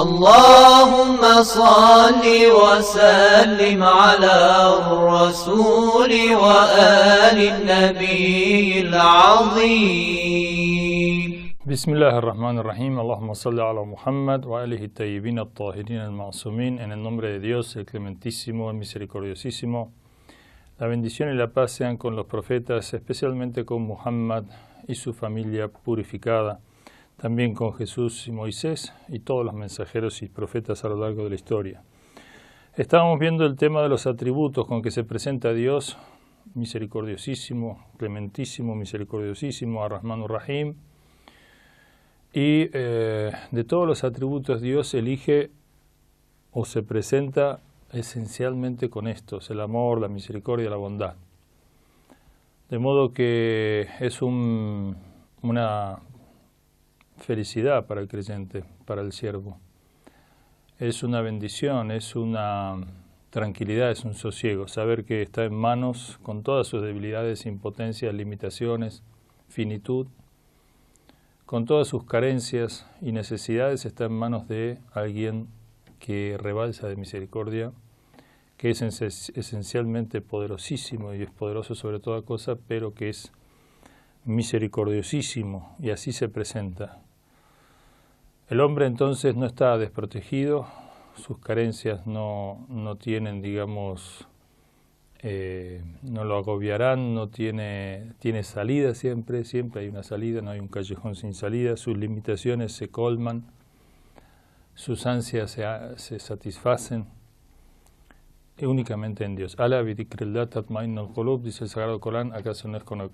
اللهم صل وسلم على الرسول وآل النبي العظيم. بسم الله الرحمن الرحيم. اللهم صل على Muhammad wa alihi tayyibin at-tahirin al-ma'sumin. En el nombre de Dios, el clementísimo, el misericordiosísimo. La bendición y la paz sean con los profetas, especialmente con Muhammad y su familia purificada, también con Jesús y Moisés y todos los mensajeros y profetas a lo largo de la historia. Estábamos viendo el tema de los atributos con que se presenta a Dios, misericordiosísimo, clementísimo, misericordiosísimo, Ar-Rahman Ar-Rahim. Y de todos los atributos Dios elige o se presenta esencialmente con estos: el amor, la misericordia, la bondad. De modo que es una felicidad para el creyente, para el siervo. Es una bendición, es una tranquilidad, es un sosiego, saber que está en manos, con todas sus debilidades, impotencias, limitaciones, finitud, con todas sus carencias y necesidades, está en manos de alguien que rebalsa de misericordia, que es esencialmente poderosísimo y es poderoso sobre toda cosa, pero que es misericordiosísimo, y así se presenta. El hombre entonces no está desprotegido, sus carencias no tienen, digamos, no lo agobiarán, tiene salida siempre hay una salida, no hay un callejón sin salida, sus limitaciones se colman, sus ansias se satisfacen únicamente en Dios. Ala bidikrillah tatma'innul qulub, dice el Sagrado Corán, acaso no es con el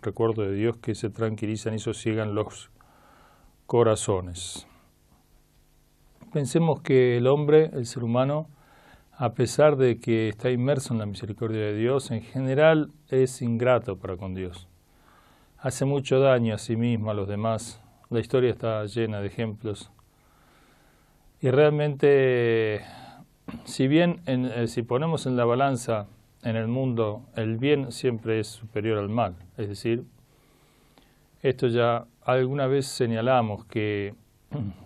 recuerdo de Dios que se tranquilizan y sosiegan los corazones. Pensemos que el hombre, el ser humano, a pesar de que está inmerso en la misericordia de Dios, en general es ingrato para con Dios. Hace mucho daño a sí mismo, a los demás. La historia está llena de ejemplos. Y realmente, si bien si ponemos en la balanza en el mundo, el bien siempre es superior al mal. Es decir, esto ya alguna vez señalamos que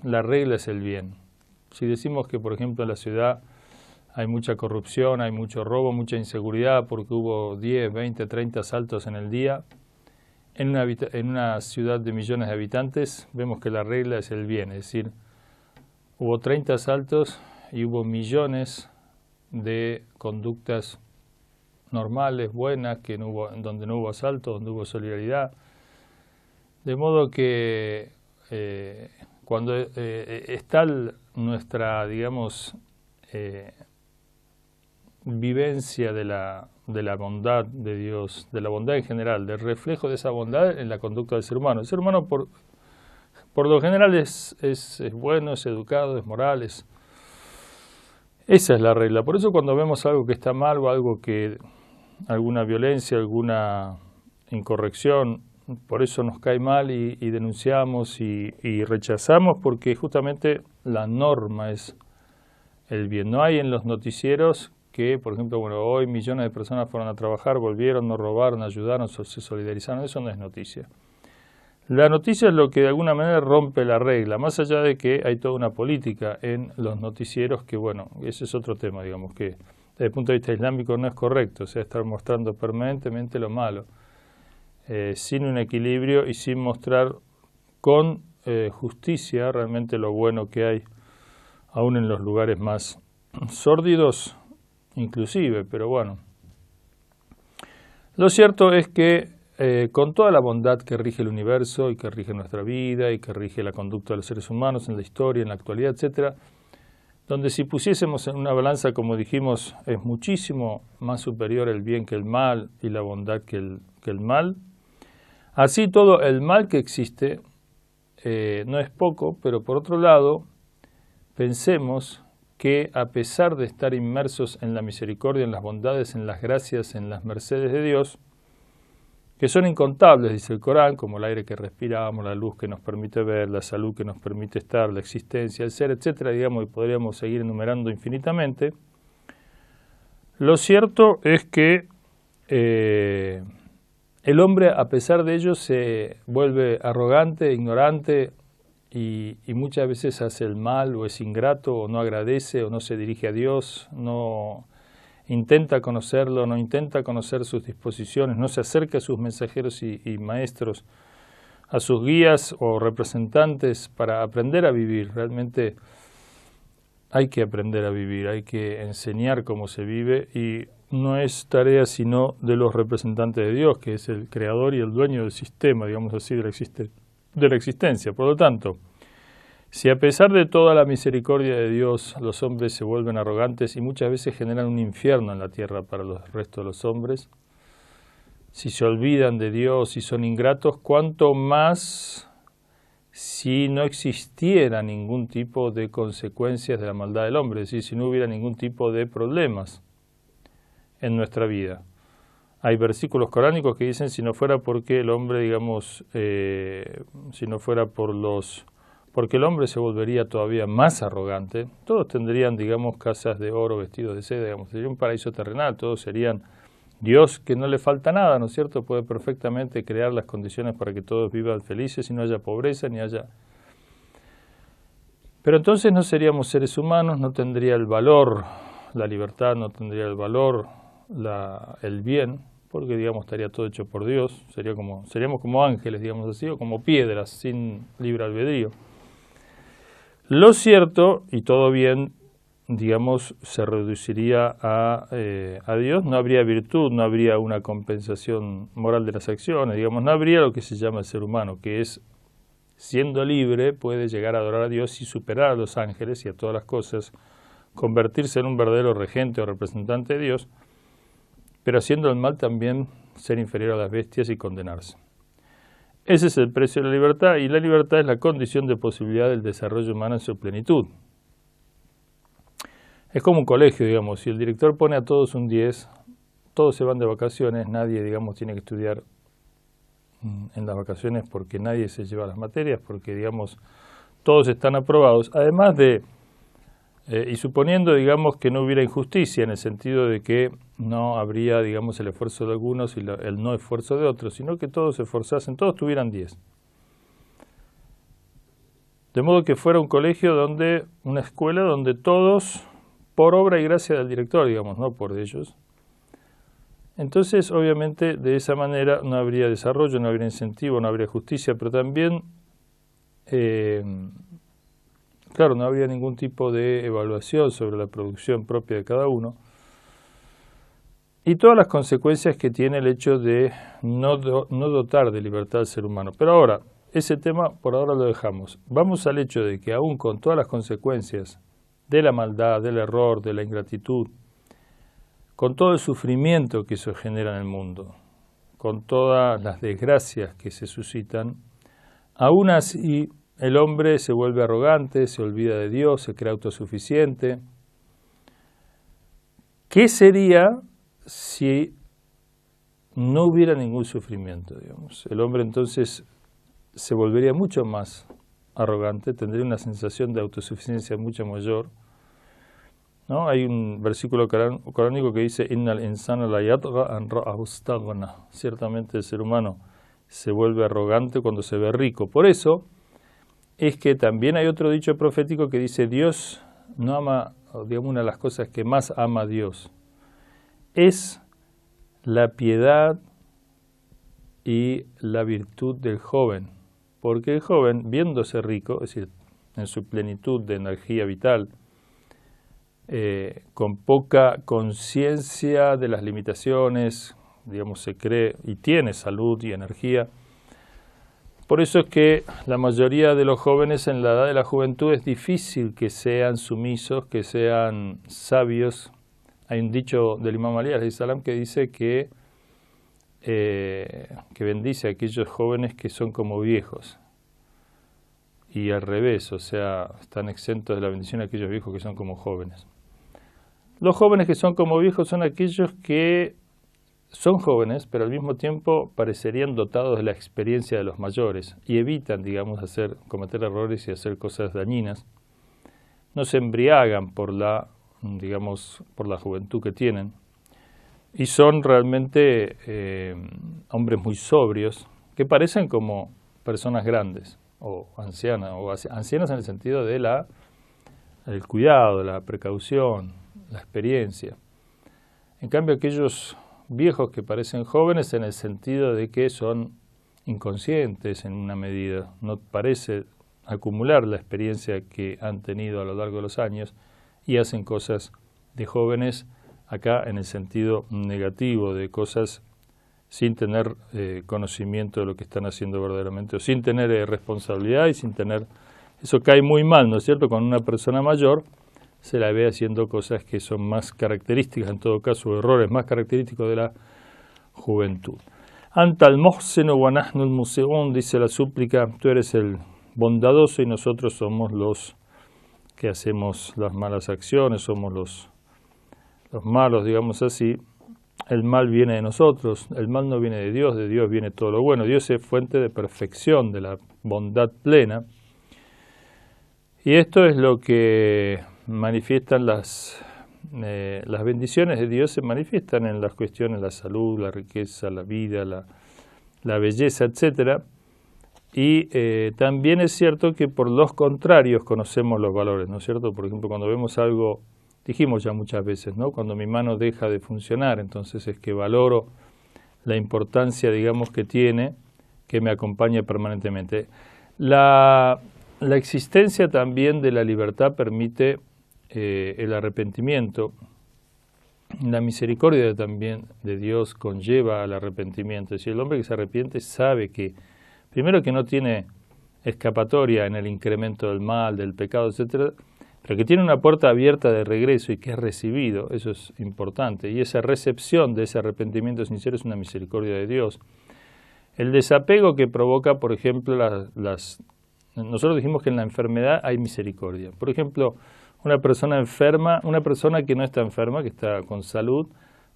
la regla es el bien. Si decimos que, por ejemplo, en la ciudad hay mucha corrupción, hay mucho robo, mucha inseguridad, porque hubo 10, 20, 30 asaltos en el día, en una ciudad de millones de habitantes, vemos que la regla es el bien. Es decir, hubo 30 asaltos y hubo millones de conductas normales, buenas, donde no hubo asaltos, donde hubo solidaridad. De modo que cuando está nuestra, digamos, vivencia de la bondad de Dios, de la bondad en general, del reflejo de esa bondad en la conducta del ser humano. El ser humano por lo general es bueno, es educado, es moral, esa es la regla. Por eso cuando vemos algo que está mal o alguna violencia, alguna incorrección, por eso nos cae mal y denunciamos y rechazamos, porque justamente la norma es el bien. No hay en los noticieros que, por ejemplo, hoy millones de personas fueron a trabajar, volvieron, no robaron, ayudaron, se solidarizaron. Eso no es noticia. La noticia es lo que de alguna manera rompe la regla, más allá de que hay toda una política en los noticieros que, ese es otro tema, digamos, que desde el punto de vista islámico no es correcto, o sea, estar mostrando permanentemente lo malo, sin un equilibrio y sin mostrar con justicia realmente lo bueno que hay, aún en los lugares más sórdidos inclusive, pero bueno. Lo cierto es que con toda la bondad que rige el universo y que rige nuestra vida y que rige la conducta de los seres humanos en la historia, en la actualidad, etcétera, donde si pusiésemos en una balanza, como dijimos, es muchísimo más superior el bien que el mal y la bondad que el mal, así todo el mal que existe no es poco, pero por otro lado, pensemos que a pesar de estar inmersos en la misericordia, en las bondades, en las gracias, en las mercedes de Dios, que son incontables, dice el Corán, como el aire que respiramos, la luz que nos permite ver, la salud que nos permite estar, la existencia, el ser, etcétera, digamos, y podríamos seguir enumerando infinitamente. Lo cierto es que el hombre, a pesar de ello, se vuelve arrogante, ignorante y muchas veces hace el mal o es ingrato o no agradece o no se dirige a Dios, no intenta conocerlo, no intenta conocer sus disposiciones, no se acerca a sus mensajeros y maestros, a sus guías o representantes para aprender a vivir. Realmente hay que aprender a vivir, hay que enseñar cómo se vive y no es tarea sino de los representantes de Dios, que es el creador y el dueño del sistema, digamos así, de la existencia. Por lo tanto, si a pesar de toda la misericordia de Dios los hombres se vuelven arrogantes y muchas veces generan un infierno en la tierra para los restos de los hombres, si se olvidan de Dios y son ingratos, cuánto más si no existiera ningún tipo de consecuencias de la maldad del hombre, es decir, si no hubiera ningún tipo de problemas en nuestra vida. Hay versículos coránicos que dicen si no fuera porque el hombre, digamos, si no fuera porque el hombre se volvería todavía más arrogante, todos tendrían, digamos, casas de oro, vestidos de seda, digamos, sería un paraíso terrenal, todos serían Dios, que no le falta nada, ¿no es cierto? Puede perfectamente crear las condiciones para que todos vivan felices y no haya pobreza ni haya... Pero entonces no seríamos seres humanos, no tendría el valor, la libertad, no tendría el valor, el bien, porque, digamos, estaría todo hecho por Dios, seríamos como ángeles, digamos así, o como piedras sin libre albedrío. Lo cierto, y todo bien, digamos, se reduciría a Dios, no habría virtud, no habría una compensación moral de las acciones, digamos, no habría lo que se llama el ser humano, que es, siendo libre, puede llegar a adorar a Dios y superar a los ángeles y a todas las cosas, convertirse en un verdadero regente o representante de Dios, pero haciendo el mal también ser inferior a las bestias y condenarse. Ese es el precio de la libertad, y la libertad es la condición de posibilidad del desarrollo humano en su plenitud. Es como un colegio, digamos, si el director pone a todos un 10, todos se van de vacaciones, nadie, digamos, tiene que estudiar en las vacaciones porque nadie se lleva las materias, porque, digamos, todos están aprobados, además de, y suponiendo, digamos, que no hubiera injusticia en el sentido de que no habría, digamos, el esfuerzo de algunos y el no esfuerzo de otros, sino que todos se esforzasen, todos tuvieran 10. De modo que fuera un colegio una escuela donde todos, por obra y gracia del director, digamos, no por ellos. Entonces, obviamente, de esa manera no habría desarrollo, no habría incentivo, no habría justicia, pero también, claro, no habría ningún tipo de evaluación sobre la producción propia de cada uno. Y todas las consecuencias que tiene el hecho de no dotar de libertad al ser humano. Pero ahora, ese tema por ahora lo dejamos. Vamos al hecho de que aún con todas las consecuencias de la maldad, del error, de la ingratitud, con todo el sufrimiento que eso genera en el mundo, con todas las desgracias que se suscitan, aún así el hombre se vuelve arrogante, se olvida de Dios, se cree autosuficiente. ¿Qué sería si no hubiera ningún sufrimiento, digamos? El hombre entonces se volvería mucho más arrogante, tendría una sensación de autosuficiencia mucho mayor, ¿no? Hay un versículo coránico que dice Innal insana la yatgha an ra'ahu istaghna. Ciertamente el ser humano se vuelve arrogante cuando se ve rico. Por eso es que también hay otro dicho profético que dice Dios no ama, digamos, una de las cosas que más ama a Dios es la piedad y la virtud del joven, porque el joven, viéndose rico, es decir, en su plenitud de energía vital, con poca conciencia de las limitaciones, digamos, se cree y tiene salud y energía. Por eso es que la mayoría de los jóvenes en la edad de la juventud es difícil que sean sumisos, que sean sabios. Hay un dicho del Imam Ali alayhi salam que dice que bendice a aquellos jóvenes que son como viejos. Y al revés, o sea, están exentos de la bendición a aquellos viejos que son como jóvenes. Los jóvenes que son como viejos son aquellos que son jóvenes, pero al mismo tiempo parecerían dotados de la experiencia de los mayores y evitan, digamos, cometer errores y hacer cosas dañinas. No se embriagan por la juventud que tienen y son realmente hombres muy sobrios que parecen como personas grandes. o ancianas, o ancianas en el sentido de el cuidado, la precaución, la experiencia. En cambio, aquellos viejos que parecen jóvenes en el sentido de que son inconscientes en una medida, no parece acumular la experiencia que han tenido a lo largo de los años y hacen cosas de jóvenes acá en el sentido negativo, de cosas sin tener conocimiento de lo que están haciendo verdaderamente, o sin tener responsabilidad y sin tener... Eso cae muy mal, ¿no es cierto? Cuando una persona mayor se la ve haciendo cosas que son más características, en todo caso, errores más característicos de la juventud. Anta al-muhsinu wa nahnu al-musi'un, dice la súplica, tú eres el bondadoso y nosotros somos los que hacemos las malas acciones, somos los malos, digamos así. El mal viene de nosotros, el mal no viene de Dios viene todo lo bueno. Dios es fuente de perfección, de la bondad plena. Y esto es lo que manifiestan las bendiciones de Dios, se manifiestan en las cuestiones, la salud, la riqueza, la vida, la belleza, etc. Y también es cierto que por los contrarios conocemos los valores, ¿no es cierto? Por ejemplo, cuando vemos algo, dijimos ya muchas veces, ¿no? Cuando mi mano deja de funcionar, entonces es que valoro la importancia, digamos, que tiene, que me acompañe permanentemente. La existencia también de la libertad permite el arrepentimiento. La misericordia también de Dios conlleva al arrepentimiento. Es decir, el hombre que se arrepiente sabe que, primero, que no tiene escapatoria en el incremento del mal, del pecado, etc., pero que tiene una puerta abierta de regreso y que es recibido. Eso es importante. Y esa recepción de ese arrepentimiento sincero es una misericordia de Dios. El desapego que provoca, por ejemplo, nosotros dijimos que en la enfermedad hay misericordia. Por ejemplo, una persona enferma, una persona que no está enferma, que está con salud,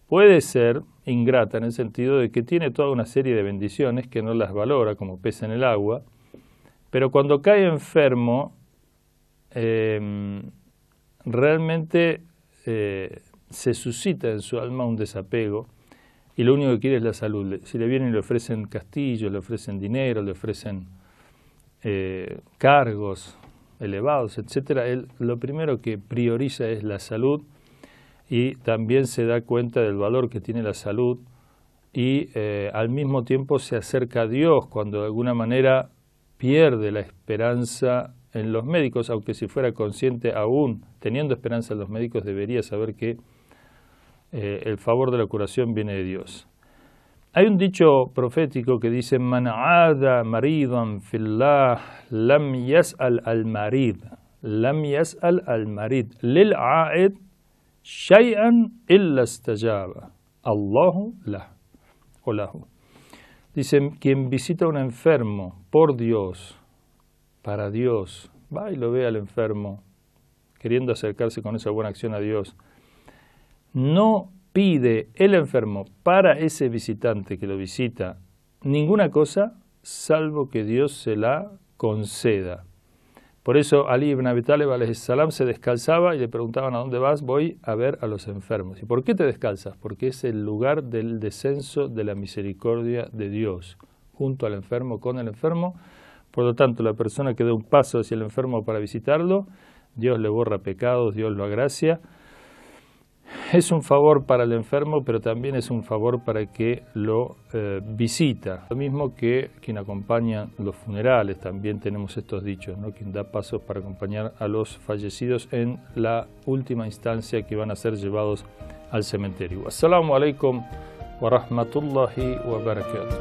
puede ser ingrata en el sentido de que tiene toda una serie de bendiciones que no las valora como pez en el agua, pero cuando cae enfermo, realmente se suscita en su alma un desapego y lo único que quiere es la salud. Si le vienen y le ofrecen castillos, le ofrecen dinero, le ofrecen cargos elevados, etcétera, él lo primero que prioriza es la salud y también se da cuenta del valor que tiene la salud y al mismo tiempo se acerca a Dios cuando de alguna manera pierde la esperanza en los médicos, aunque si fuera consciente aún teniendo esperanza en los médicos debería saber que el favor de la curación viene de Dios. Hay un dicho profético que dice: Man aada maridan fillah lam yas'al al marid, lam yas'al al marid, lil aid shay'an illa istajaba, Allahu lah o lahu. Dice, quien visita a un enfermo por Dios, para Dios, va y lo ve al enfermo, queriendo acercarse con esa buena acción a Dios, no pide el enfermo para ese visitante que lo visita ninguna cosa, salvo que Dios se la conceda. Por eso Ali ibn Abi Talib alayhi salam se descalzaba y le preguntaban: ¿a dónde vas? Voy a ver a los enfermos. ¿Y por qué te descalzas? Porque es el lugar del descenso de la misericordia de Dios, junto al enfermo, con el enfermo. Por lo tanto, la persona que dé un paso hacia el enfermo para visitarlo, Dios le borra pecados, Dios lo agracia. Es un favor para el enfermo, pero también es un favor para el que lo visita. Lo mismo que quien acompaña los funerales, también tenemos estos dichos, ¿no? Quien da pasos para acompañar a los fallecidos en la última instancia que van a ser llevados al cementerio. Assalamu alaikum wa rahmatullahi wa barakatuh.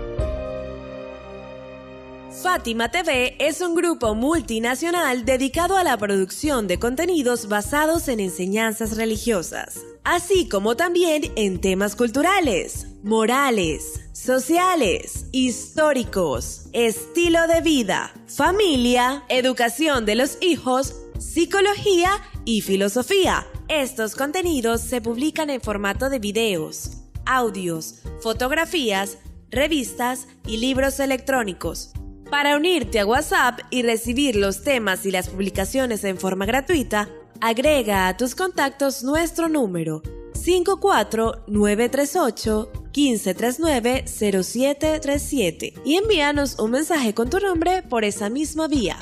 Fátima TV es un grupo multinacional dedicado a la producción de contenidos basados en enseñanzas religiosas, así como también en temas culturales, morales, sociales, históricos, estilo de vida, familia, educación de los hijos, psicología y filosofía. Estos contenidos se publican en formato de videos, audios, fotografías, revistas y libros electrónicos. Para unirte a WhatsApp y recibir los temas y las publicaciones en forma gratuita, agrega a tus contactos nuestro número 54938 1539-0737 y envíanos un mensaje con tu nombre por esa misma vía.